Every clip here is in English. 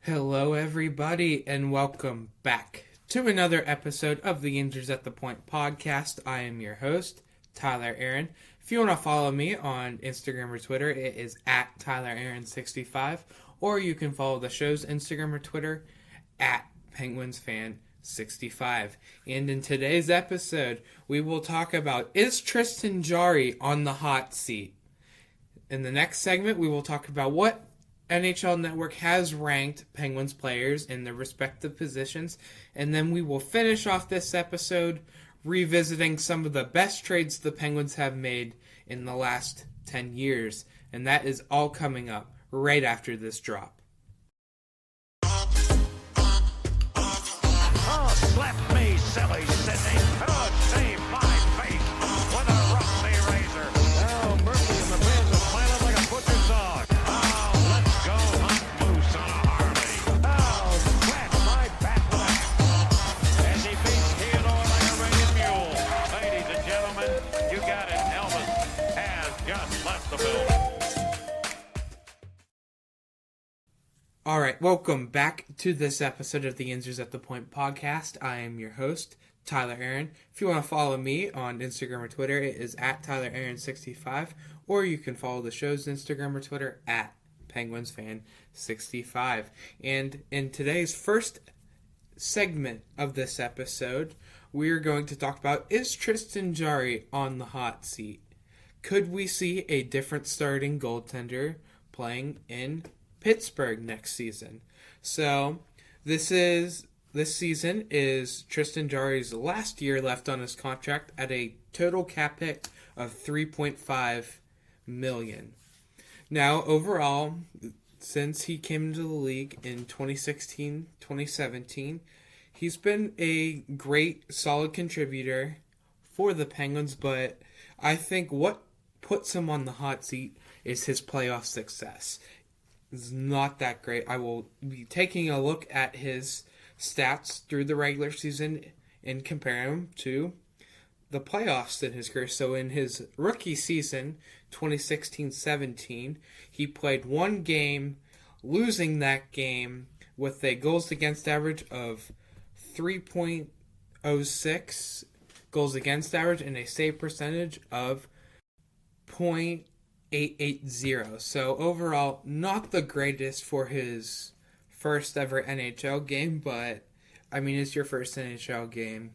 Hello, everybody, and welcome back to another episode of the Injuries at the Point podcast. I am your host, Tyler Aaron. If you want to follow me on Instagram or Twitter, it is at TylerAaron65, or you can follow the show's Instagram or Twitter at PenguinsFan65. And in today's episode, we will talk about, is Tristan Jarry on the hot seat? In the next segment, we will talk about what NHL Network has ranked Penguins players in their respective positions, and then we will finish off this episode revisiting some of the best trades the Penguins have made in the last 10 years, and that is all coming up right after this drop. Oh, slap me, silly Sydney. Oh, save my face with a rusty razor. Oh, Murphy and the fans are planted like a butcher's dog. Oh, let's go hunt moose on a Harley. Oh, scratch my back with a hat. As he beats Theodore like a rated mule. Ladies and gentlemen, you got it. Elvis has just left the building. Alright, welcome back to this episode of the Injuries at the Point podcast. I am your host, Tyler Aaron. If you want to follow me on Instagram or Twitter, it is at TylerAaron65, or you can follow the show's Instagram or Twitter at PenguinsFan65. And in today's first segment of this episode, we are going to talk about, is Tristan Jarry on the hot seat? Could we see a different starting goaltender playing in Pittsburgh next season? So this season is Tristan Jarry's last year left on his contract at a total cap hit of $3.5 million. Now, overall, since he came into the league in 2016-2017, he's been a great, solid contributor for the Penguins, but I think what puts him on the hot seat is his playoff success. Is not that great. I will be taking a look at his stats through the regular season and compare him to the playoffs in his career. So in his rookie season, 2016-17, he played one game, losing that game with a goals against average of 3.06 goals against average and a save percentage of .880. So overall, not the greatest for his first ever NHL game, but I mean, it's your first NHL game.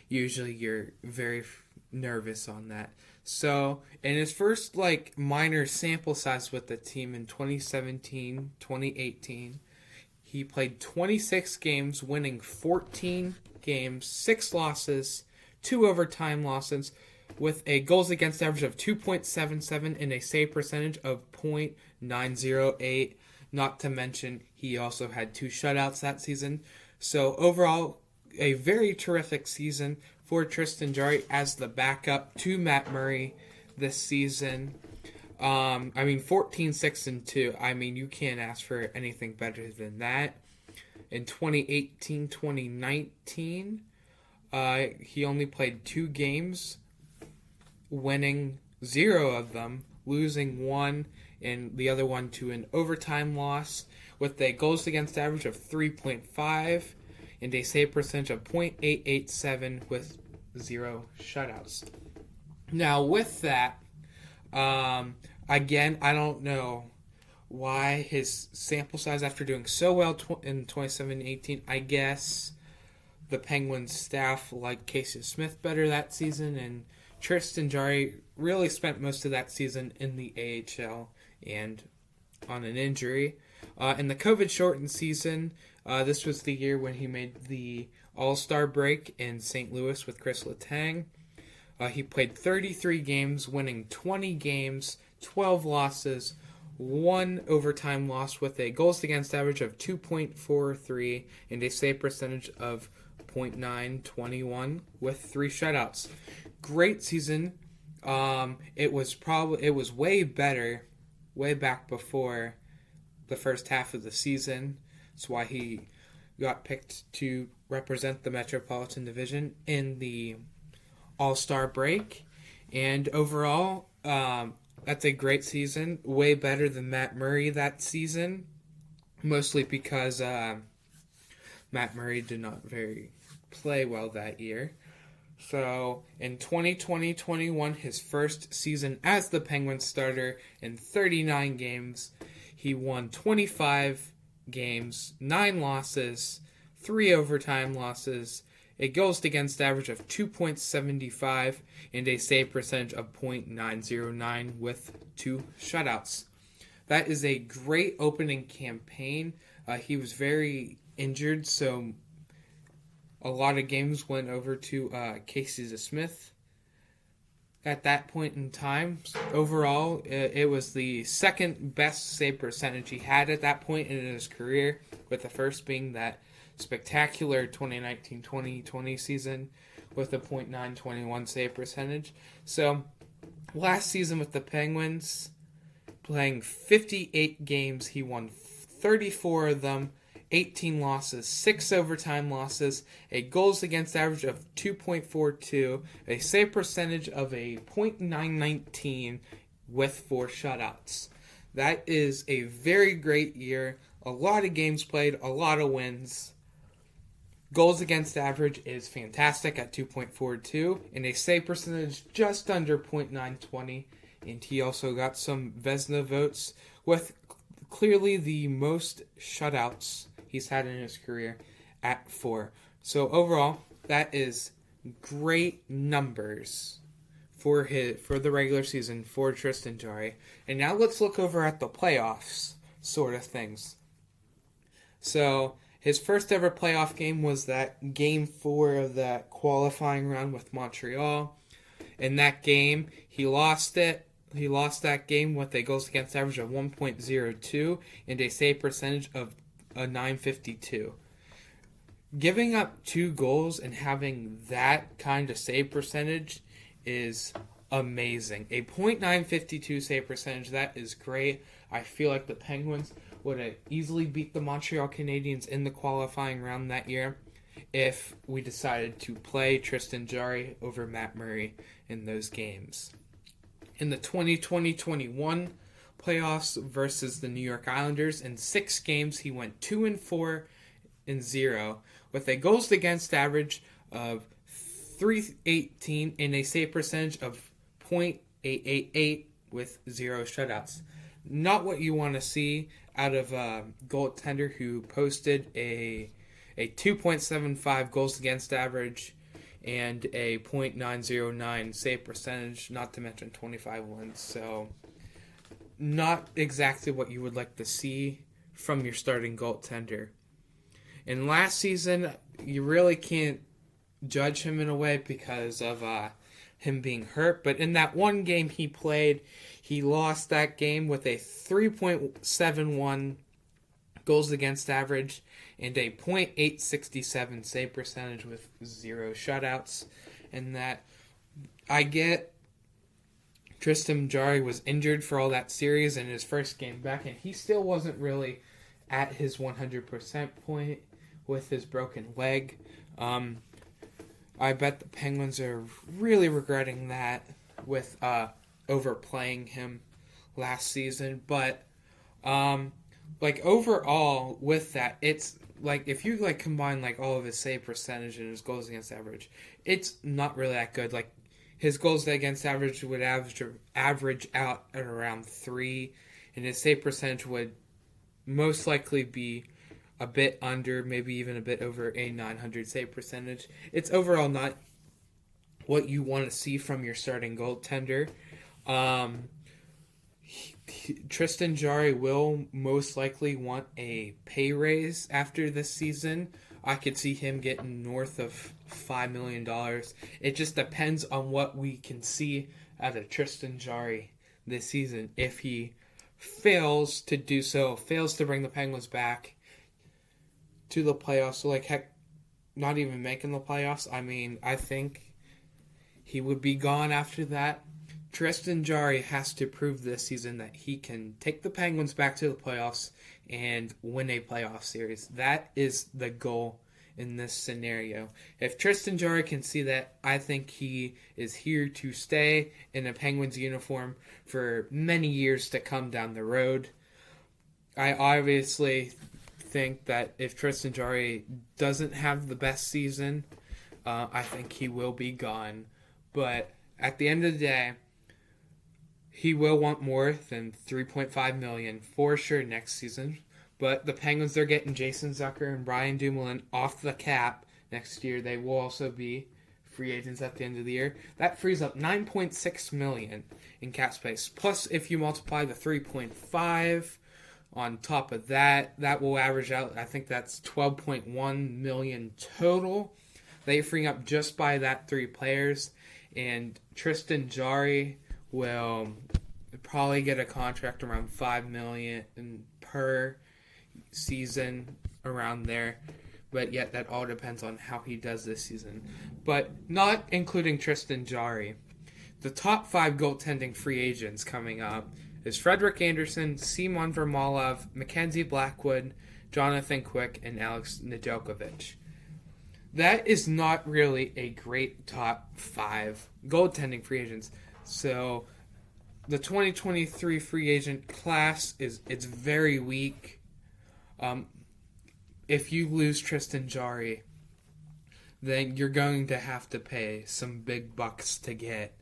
Usually you're very nervous on that. So in his first minor sample size with the team in 2017-2018, he played 26 games, winning 14 games, 6 losses, 2 overtime losses, with a goals against average of 2.77 and a save percentage of .908. Not to mention, he also had 2 shutouts that season. So overall, a very terrific season for Tristan Jarry as the backup to Matt Murray this season. 14-6-2. I mean, you can't ask for anything better than that. In 2018-2019, he only played 2 games, winning 0 of them, losing 1, and the other one to an overtime loss, with a goals against average of 3.5 and a save percentage of .887 with 0 shutouts. Now, with that, again, I don't know why his sample size after doing so well in 2017-18, I guess the Penguins staff liked Casey Smith better that season, and Tristan Jarry really spent most of that season in the AHL and on an injury. In the COVID-shortened season, this was the year when he made the All-Star break in St. Louis with Chris Letang. He played 33 games, winning 20 games, 12 losses, 1 overtime loss with a goals against average of 2.43 and a save percentage of .921 with 3 shutouts. Great season. It was way better way back before the first half of the season. That's why he got picked to represent the Metropolitan Division in the All-Star break. And overall, that's a great season. Way better than Matt Murray that season. mostly because Matt Murray did not play well that year. So in 2020-21, his first season as the Penguins starter in 39 games, he won 25 games, 9 losses, 3 overtime losses, a goals against average of 2.75, and a save percentage of .909 with 2 shutouts. That is a great opening campaign. He was very injured, so a lot of games went over to Casey Smith at that point in time. Overall, it was the second best save percentage he had at that point in his career, with the first being that spectacular 2019-2020 season with a .921 save percentage. So, last season with the Penguins, playing 58 games, he won 34 of them, 18 losses, 6 overtime losses, a goals against average of 2.42, a save percentage of a .919 with 4 shutouts. That is a very great year. A lot of games played, a lot of wins. Goals against average is fantastic at 2.42, and a save percentage just under .920. And he also got some Vezina votes with clearly the most shutouts he's had in his career at 4. So overall, that is great numbers for the regular season for Tristan Jarry. And now let's look over at the playoffs sort of things. So his first ever playoff game was that Game 4 of that qualifying round with Montreal. In that game, he lost it. He lost that game with a goals against average of 1.02 and a save percentage of a .952. Giving up 2 goals and having that kind of save percentage is amazing. A .952 save percentage, that is great. I feel like the Penguins would have easily beat the Montreal Canadiens in the qualifying round that year if we decided to play Tristan Jarry over Matt Murray in those games. In the 2020-21 playoffs versus the New York Islanders, in 6 games he went 2-4-0 with a goals against average of .318 and a save percentage of .888 with 0 shutouts. Not what you want to see out of a goaltender who posted a 2.75 goals against average and a .909 save percentage, not to mention 25 wins. So, not exactly what you would like to see from your starting goaltender. And last season, you really can't judge him in a way because of him being hurt. But in that one game he played, he lost that game with a 3.71 goals against average and a .867 save percentage with 0 shutouts. And that, I get Tristan Jarry was injured for all that series in his first game back, and he still wasn't really at his 100% point with his broken leg. I bet the Penguins are really regretting that with overplaying him last season. But overall with that, it's like if you combine all of his save percentage and his goals against average, it's not really that good. Like his goals against average would average out at around 3, and his save percentage would most likely be a bit under, maybe even a bit over a .900 save percentage. It's overall not what you want to see from your starting goaltender. Tristan Jarry will most likely want a pay raise after this season. I could see him getting north of $5 million. It just depends on what we can see out of Tristan Jarry this season. If he fails to do so, fails to bring the Penguins back to the playoffs, so heck, not even making the playoffs, I think he would be gone after that. Tristan Jarry has to prove this season that he can take the Penguins back to the playoffs and win a playoff series. That is the goal in this scenario. If Tristan Jarry can see that, I think he is here to stay in a Penguins uniform for many years to come down the road. I obviously think that if Tristan Jarry doesn't have the best season, I think he will be gone. But at the end of the day, he will want more than $3.5 million for sure next season. But the Penguins are getting Jason Zucker and Brian Dumoulin off the cap next year. They will also be free agents at the end of the year. That frees up $9.6 million in cap space. Plus, if you multiply the 3.5 on top of that, that will average out, I think that's $12.1 million total. They freeing up just by that 3 players. And Tristan Jarry will probably get a contract around $5 million per season, around there. But yet that all depends on how he does this season. But not including Tristan Jarry. The top 5 goaltending free agents coming up is Frederik Andersen, Simon Vermalov, Mackenzie Blackwood, Jonathan Quick, and Alex Nedeljkovic. That is not really a great top 5 goaltending free agents. So the 2023 free agent class it's very weak. If you lose Tristan Jarry, then you're going to have to pay some big bucks to get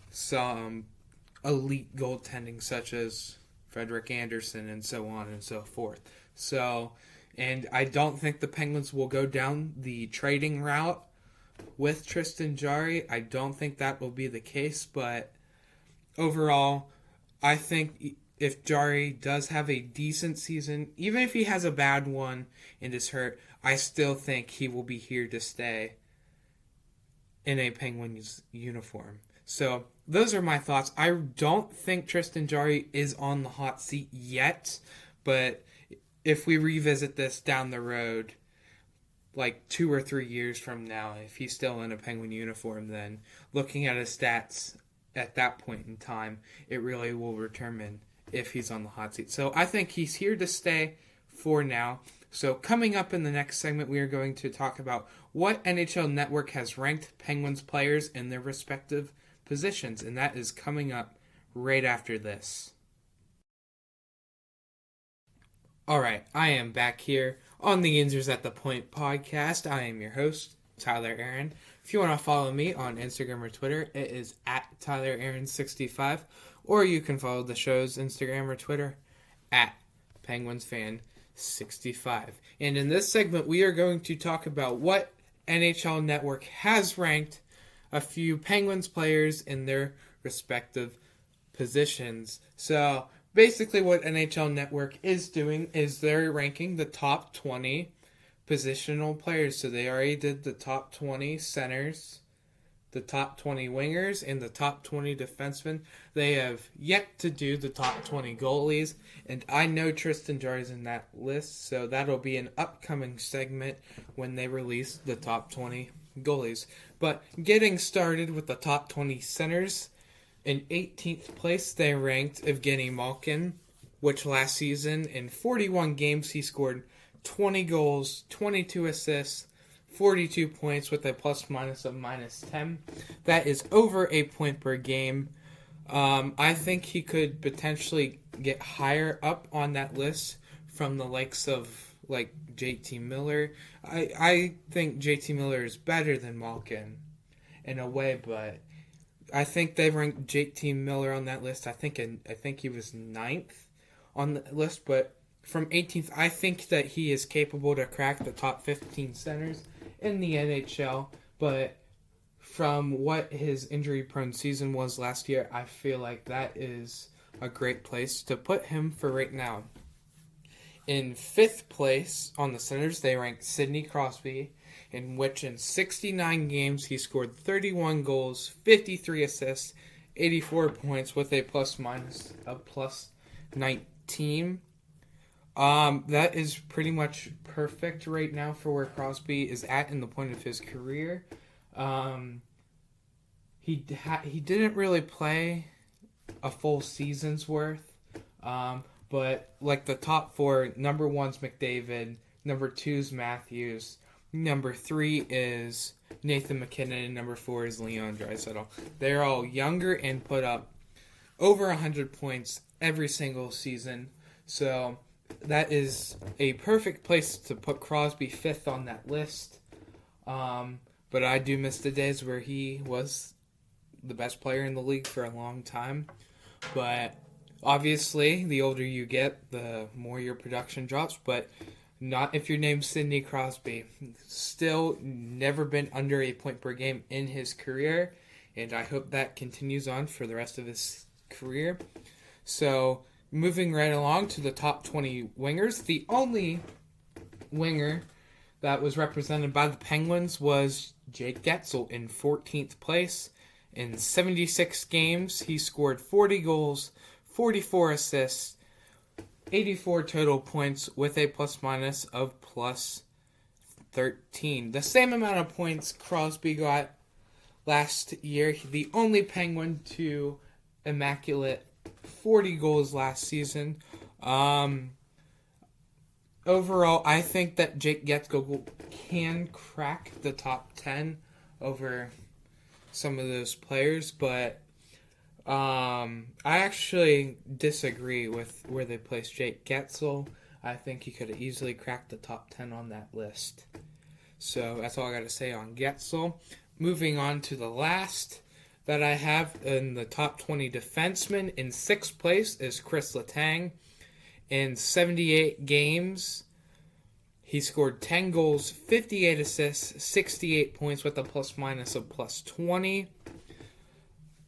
some elite goaltending such as Frederik Andersen and so on and so forth. So, and I don't think the Penguins will go down the trading route with Tristan Jarry. I don't think that will be the case, but overall, I think if Jarry does have a decent season, even if he has a bad one and is hurt, I still think he will be here to stay in a Penguins uniform. So those are my thoughts. I don't think Tristan Jarry is on the hot seat yet, but if we revisit this down the road, like 2 or 3 years from now, if he's still in a Penguin uniform, then looking at his stats at that point in time, it really will determine if he's on the hot seat. So I think he's here to stay for now. So coming up in the next segment, we are going to talk about what NHL Network has ranked Penguins players in their respective positions, and that is coming up right after this. Alright, I am back here on the Yinzers at the Point podcast. I am your host, Tyler Aaron. If you want to follow me on Instagram or Twitter, it is at TylerAaron65, or you can follow the show's Instagram or Twitter at PenguinsFan65. And in this segment, we are going to talk about what NHL Network has ranked a few Penguins players in their respective positions. So basically what NHL Network is doing is they're ranking the top 20 positional players. So they already did the top 20 centers, the top 20 wingers, and the top 20 defensemen. They have yet to do the top 20 goalies, and I know Tristan Jarry's in that list, so that'll be an upcoming segment when they release the top 20 goalies. But getting started with the top 20 centers, in 18th place they ranked Evgeny Malkin, which last season in 41 games he scored 20 goals, 22 assists, 42 points with a plus-minus of -10. That is over a point per game. I think he could potentially get higher up on that list from the likes of like JT Miller. I think JT Miller is better than Malkin in a way, but I think they ranked JT Miller on that list. I think he was 9th on the list, but from 18th, I think that he is capable to crack the top 15 centers in the NHL, but from what his injury-prone season was last year, I feel like that is a great place to put him for right now. In 5th place on the centers, they ranked Sidney Crosby, in which in 69 games he scored 31 goals, 53 assists, 84 points with a plus-minus of +19. That is pretty much perfect right now for where Crosby is at in the point of his career. He didn't really play a full season's worth, but like the top 4, number 1's McDavid, number 2's Matthews, number 3 is Nathan McKinnon, and number 4 is Leon Draisaitl. They're all younger and put up over 100 points every single season. So that is a perfect place to put Crosby 5th on that list. But I do miss the days where he was the best player in the league for a long time. But obviously, the older you get, the more your production drops. But not if your name's Sidney Crosby. Still never been under a point per game in his career. And I hope that continues on for the rest of his career. So, moving right along to the top 20 wingers. The only winger that was represented by the Penguins was Jake Guentzel in 14th place. In 76 games, he scored 40 goals, 44 assists, 84 total points with a plus-minus of plus 13. The same amount of points Crosby got last year. The only Penguin to immaculate 40 goals last season. Overall, I think that Jake Guentzel can crack the top 10 over some of those players, but I actually disagree with where they placed Jake Guentzel. I think he could have easily cracked the top 10 on that list. So that's all I got to say on Guentzel. Moving on to the last that I have in the top 20 defensemen. In 6th place is Chris Letang. In 78 games, he scored 10 goals, 58 assists, 68 points with a plus-minus of plus 20.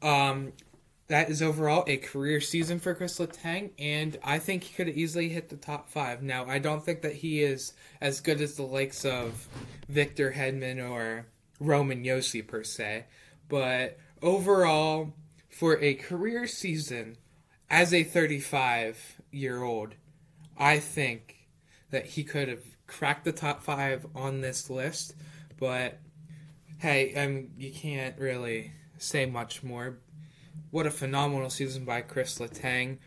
That is overall a career season for Chris Letang, and I think he could have easily hit the top 5. Now, I don't think that he is as good as the likes of Victor Hedman or Roman Josi per se, but overall, for a career season, as a 35-year-old, I think that he could have cracked the top 5 on this list, but hey, you can't really say much more. What a phenomenal season by Chris Letang.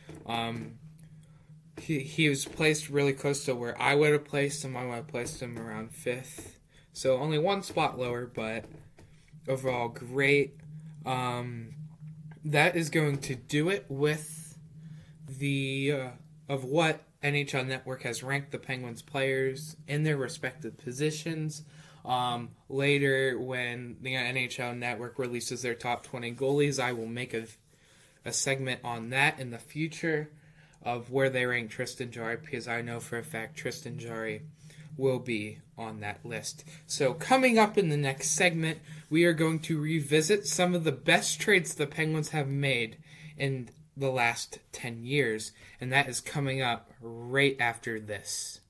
He was placed really close to where I would have placed him. I would have placed him around 5th. So only one spot lower, but overall great. That is going to do it with the of what NHL Network has ranked the Penguins players in their respective positions. Later, when the NHL Network releases their top 20 goalies, I will make a segment on that in the future of where they rank Tristan Jarry, because I know for a fact Tristan Jarry will be on that list. So coming up in the next segment, we are going to revisit some of the best trades the Penguins have made in the last 10 years, and that is coming up right after this.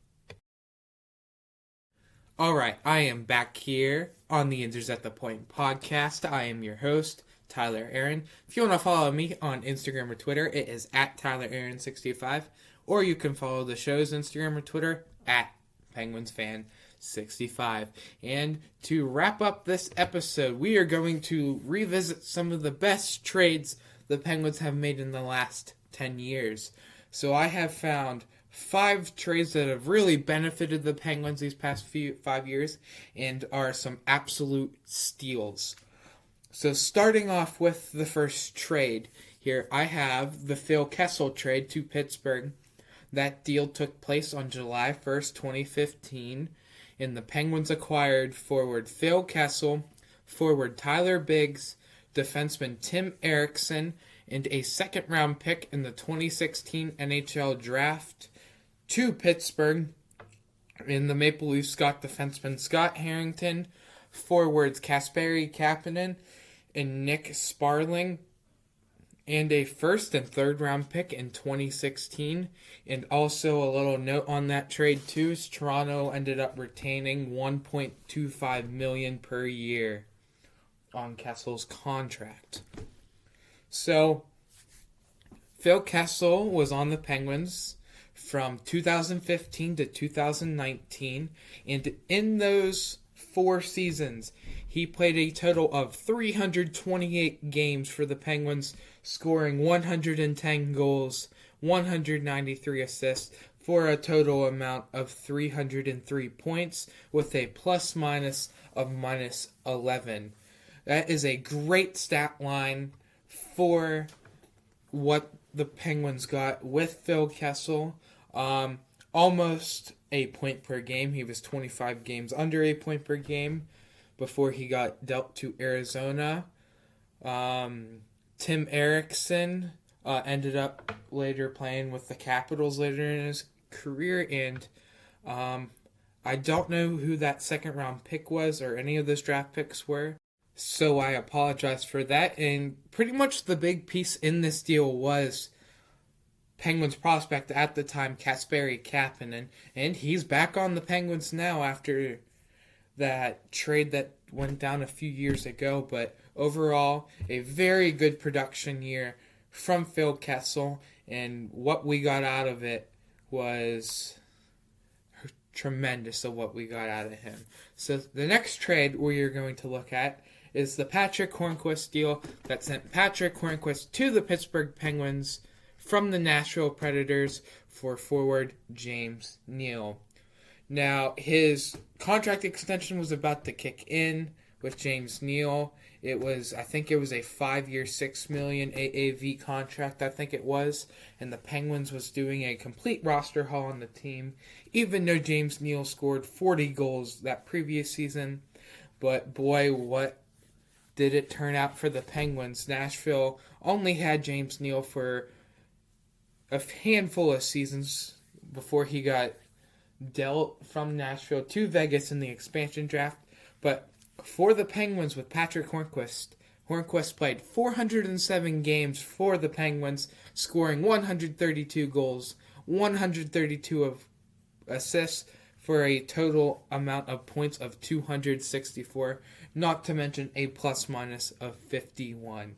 Alright, I am back here on the Inters at the Point podcast. I am your host, Tyler Aaron. If you want to follow me on Instagram or Twitter, it is at TylerAaron65, or you can follow the show's Instagram or Twitter at PenguinsFan65. And to wrap up this episode, we are going to revisit some of the best trades the Penguins have made in the last 10 years. So I have found 5 trades that have really benefited the Penguins these past 5 years and are some absolute steals. So starting off with the first trade here, I have the Phil Kessel trade to Pittsburgh. That deal took place on July 1st, 2015, and the Penguins acquired forward Phil Kessel, forward Tyler Biggs, defenseman Tim Erickson, and a second-round pick in the 2016 NHL Draft to Pittsburgh. And the Maple Leafs got defenseman Scott Harrington, forwards Kasperi Kapanen and Nick Sparling, and a first and third round pick in 2016. And also a little note on that trade too is Toronto ended up retaining $1.25 million per year on Kessel's contract. So Phil Kessel was on the Penguins from 2015 to 2019, and in those 4 seasons, he played a total of 328 games for the Penguins, scoring 110 goals, 193 assists, for a total amount of 303 points, with a plus-minus of minus 11. That is a great stat line for what the Penguins got with Phil Kessel. Almost a point per game. He was 25 games under a point per game before he got dealt to Arizona. Tim Erickson ended up later playing with the Capitals later in his career, and I don't know who that second round pick was or any of those draft picks were, so I apologize for that. And pretty much the big piece in this deal was Penguins prospect at the time, Kasperi Kapanen, and he's back on the Penguins now after that trade that went down a few years ago. But overall, a very good production year from Phil Kessel, and what we got out of it was tremendous of what we got out of him. So the next trade we are going to look at is the Patrick Hornqvist deal that sent Patrick Hornqvist to the Pittsburgh Penguins from the Nashville Predators for forward James Neal. Now, his contract extension was about to kick in with James Neal. I think it was a 5-year, $6 million AAV contract, I think it was. And the Penguins was doing a complete roster haul on the team, even though James Neal scored 40 goals that previous season. But boy, what did it turn out for the Penguins. Nashville only had James Neal for a handful of seasons before he got dealt from Nashville to Vegas in the expansion draft. But for the Penguins with Patrick Hornqvist, Hornqvist played 407 games for the Penguins, scoring 132 goals, 132 of assists, for a total amount of points of 264, not to mention a plus-minus of 51.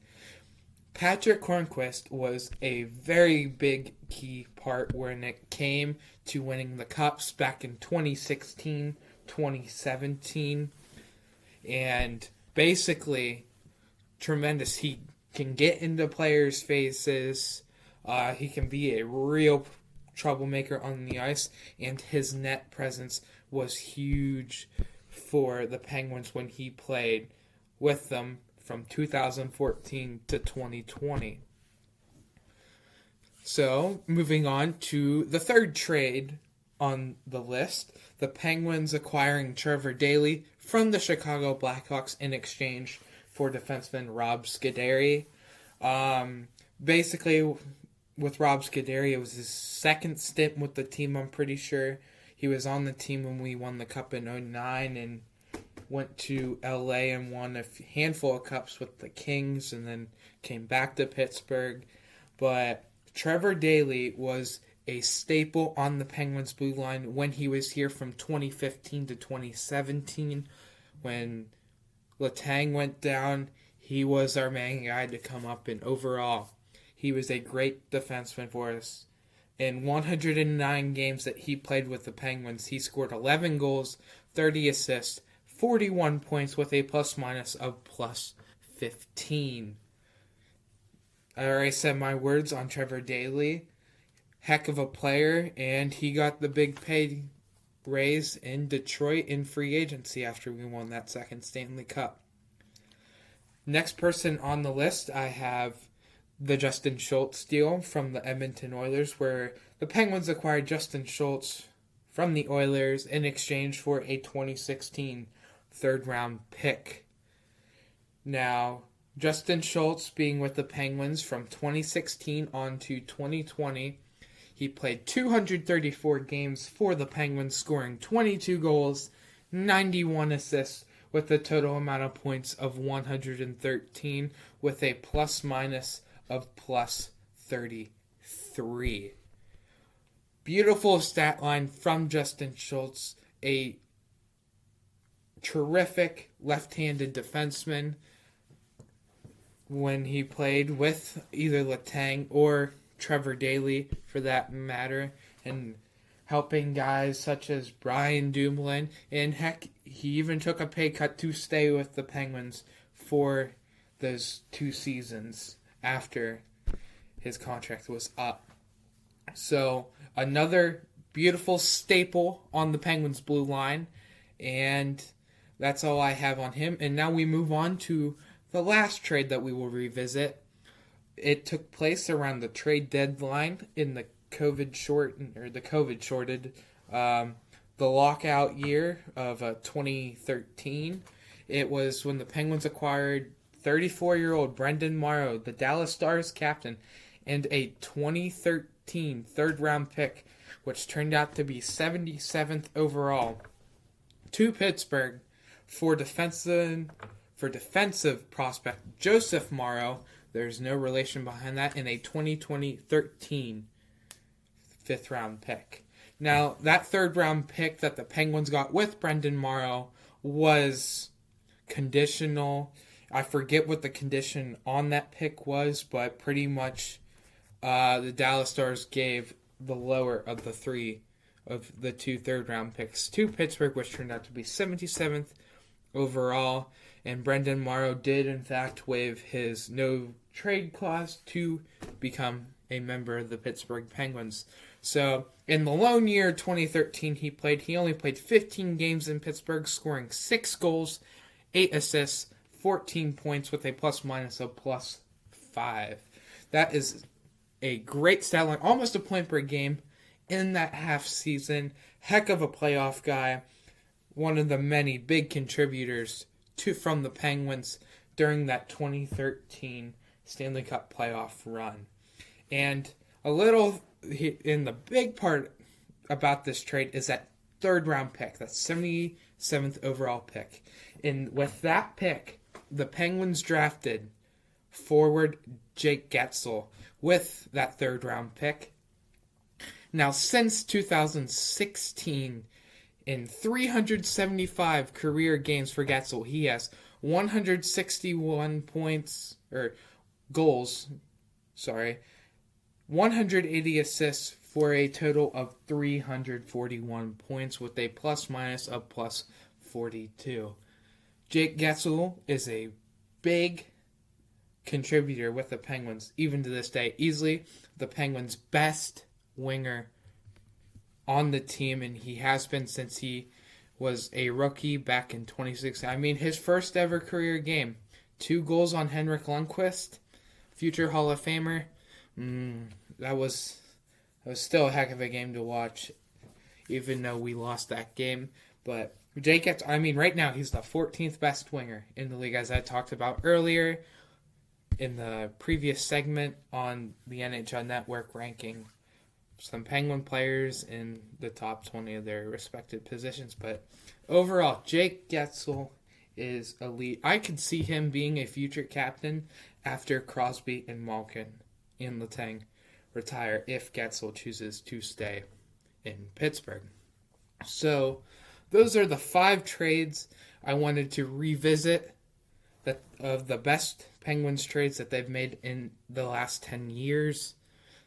Patrick Hornqvist was a very big key part when it came to winning the Cups back in 2016, 2017, and basically tremendous. He can get into players' faces. He can be a real troublemaker on the ice, and his net presence was huge for the Penguins when he played with them from 2014 to 2020. So, moving on to the third trade on the list, the Penguins acquiring Trevor Daley from the Chicago Blackhawks in exchange for defenseman Rob Scuderi. Basically, with Rob Scuderi, it was his second stint with the team, I'm pretty sure. He was on the team when we won the Cup in 2009 and went to LA and won a handful of Cups with the Kings and then came back to Pittsburgh. But Trevor Daley was a staple on the Penguins' blue line when he was here from 2015 to 2017. When Letang went down, he was our main guy to come up, and overall, he was a great defenseman for us. In 109 games that he played with the Penguins, he scored 11 goals, 30 assists, 41 points with a plus-minus of plus 15. I already said my words on Trevor Daley. Heck of a player, and he got the big pay raise in Detroit in free agency after we won that second Stanley Cup. Next person on the list, I have the Justin Schultz deal from the Edmonton Oilers, where the Penguins acquired Justin Schultz from the Oilers in exchange for a 2016 third-round pick. Now, Justin Schultz being with the Penguins from 2016 on to 2020, he played 234 games for the Penguins, scoring 22 goals, 91 assists, with a total amount of points of 113, with a plus-minus of plus 33. Beautiful stat line from Justin Schultz, a terrific left-handed defenseman when he played with either Letang or Trevor Daley, for that matter, and helping guys such as Brian Dumoulin, and heck, he even took a pay cut to stay with the Penguins for those 2 seasons after his contract was up. So, another beautiful staple on the Penguins' blue line, and that's all I have on him. And now we move on to the last trade that we will revisit. It took place around the trade deadline in the COVID shorted the lockout year of 2013. It was when the Penguins acquired 34-year-old Brendan Morrow, the Dallas Stars captain, and a 2013 third-round pick, which turned out to be 77th overall, to Pittsburgh for defensive prospect Joseph Morrow. There's no relation behind that, in a 2013 fifth-round pick. Now, that third-round pick that the Penguins got with Brendan Morrow was conditional. I forget what the condition on that pick was, but pretty much the Dallas Stars gave the lower of the three of the two third-round picks to Pittsburgh, which turned out to be 77th overall. And Brendan Morrow did, in fact, waive his no-trade clause to become a member of the Pittsburgh Penguins. So, in the lone year 2013 he only played 15 games in Pittsburgh, scoring 6 goals, 8 assists, 14 points with a plus-minus of +5. That is a great stat line, almost a point per game in that half season. Heck of a playoff guy. One of the many big contributors from the Penguins during that 2013 Stanley Cup playoff run. And a little in the big part about this trade is that third round pick, that 77th overall pick. And with that pick, the Penguins drafted forward Jake Guentzel with that third round pick. Now, since 2016, in 375 career games for Guentzel, he has 161 goals, 180 assists for a total of 341 points with a plus-minus of +42. Jake Guentzel is a big contributor with the Penguins, even to this day. Easily the Penguins' best winger on the team, and he has been since he was a rookie back in 2016. I mean, his first ever career game, 2 goals on Henrik Lundqvist, future Hall of Famer. That was still a heck of a game to watch, even though we lost that game. But Jake Guentzel, I mean, right now he's the 14th best winger in the league, as I talked about earlier in the previous segment on the NHL Network ranking some Penguin players in the top 20 of their respective positions. But overall, Jake Guentzel is elite. I could see him being a future captain after Crosby and Malkin and Letang retire if Guentzel chooses to stay in Pittsburgh. So those are the 5 trades I wanted to revisit of the best Penguins trades that they've made in the last 10 years.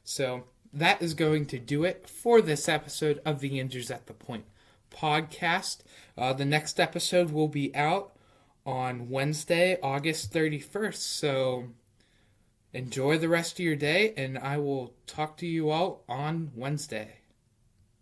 So that is going to do it for this episode of the Injuries at the Point podcast. The next episode will be out on Wednesday, August 31st. So enjoy the rest of your day, and I will talk to you all on Wednesday.